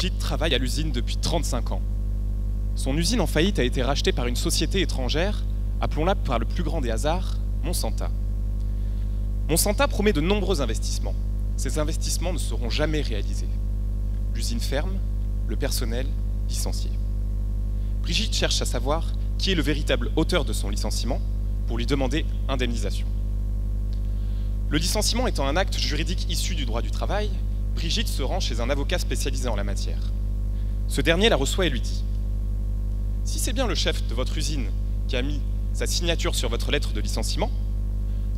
Brigitte travaille à l'usine depuis 35 ans. Son usine en faillite a été rachetée par une société étrangère, appelons-la par le plus grand des hasards, Monsanta. Monsanta promet de nombreux investissements. Ces investissements ne seront jamais réalisés. L'usine ferme, le personnel licencié. Brigitte cherche à savoir qui est le véritable auteur de son licenciement pour lui demander indemnisation. Le licenciement étant un acte juridique issu du droit du travail, Brigitte se rend chez un avocat spécialisé en la matière. Ce dernier la reçoit et lui dit « Si c'est bien le chef de votre usine qui a mis sa signature sur votre lettre de licenciement,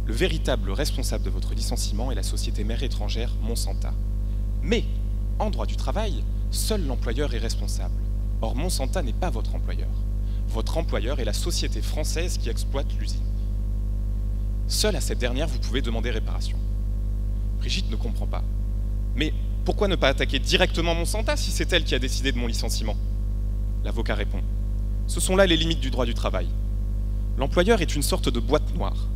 le véritable responsable de votre licenciement est la société mère étrangère Monsanta. Mais, en droit du travail, seul l'employeur est responsable. Or, Monsanta n'est pas votre employeur. Votre employeur est la société française qui exploite l'usine. Seul à cette dernière, vous pouvez demander réparation. » Brigitte ne comprend pas. Mais pourquoi ne pas attaquer directement Monsanta si c'est elle qui a décidé de mon licenciement? L'avocat répond. Ce sont là les limites du droit du travail. L'employeur est une sorte de boîte noire.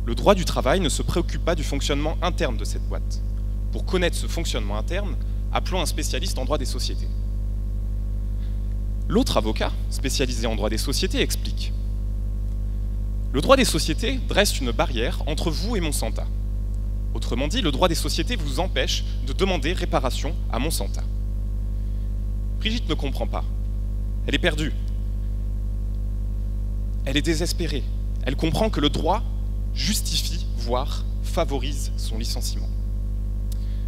Le droit du travail ne se préoccupe pas du fonctionnement interne de cette boîte. Pour connaître ce fonctionnement interne, appelons un spécialiste en droit des sociétés. L'autre avocat, spécialisé en droit des sociétés, explique. Le droit des sociétés dresse une barrière entre vous et Monsanta. Autrement dit, le droit des sociétés vous empêche de demander réparation à Monsanta. Brigitte ne comprend pas. Elle est perdue. Elle est désespérée. Elle comprend que le droit justifie, voire favorise son licenciement.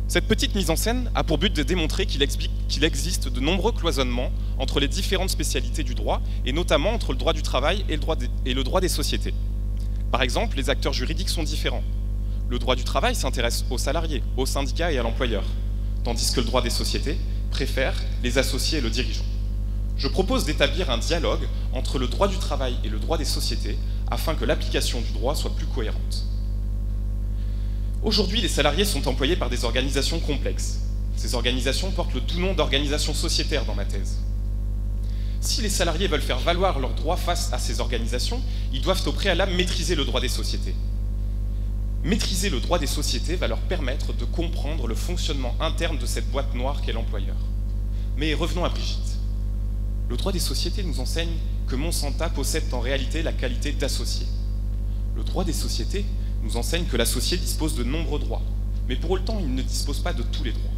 Cette petite mise en scène a pour but de démontrer qu'il existe de nombreux cloisonnements entre les différentes spécialités du droit, et notamment entre le droit du travail et le droit des sociétés. Par exemple, les acteurs juridiques sont différents. Le droit du travail s'intéresse aux salariés, aux syndicats et à l'employeur, tandis que le droit des sociétés préfère les associés et le dirigeant. Je propose d'établir un dialogue entre le droit du travail et le droit des sociétés afin que l'application du droit soit plus cohérente. Aujourd'hui, les salariés sont employés par des organisations complexes. Ces organisations portent le doux nom d'organisations sociétaires dans ma thèse. Si les salariés veulent faire valoir leurs droits face à ces organisations, ils doivent au préalable maîtriser le droit des sociétés. Maîtriser le droit des sociétés va leur permettre de comprendre le fonctionnement interne de cette boîte noire qu'est l'employeur. Mais revenons à Brigitte. Le droit des sociétés nous enseigne que Monsanta possède en réalité la qualité d'associé. Le droit des sociétés nous enseigne que l'associé dispose de nombreux droits, mais pour autant il ne dispose pas de tous les droits.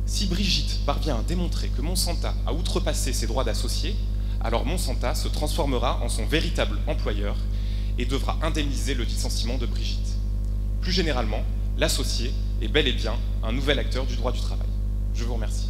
Si Brigitte parvient à démontrer que Monsanta a outrepassé ses droits d'associé, alors Monsanta se transformera en son véritable employeur et devra indemniser le licenciement de Brigitte. Plus généralement, l'associé est bel et bien un nouvel acteur du droit du travail. Je vous remercie.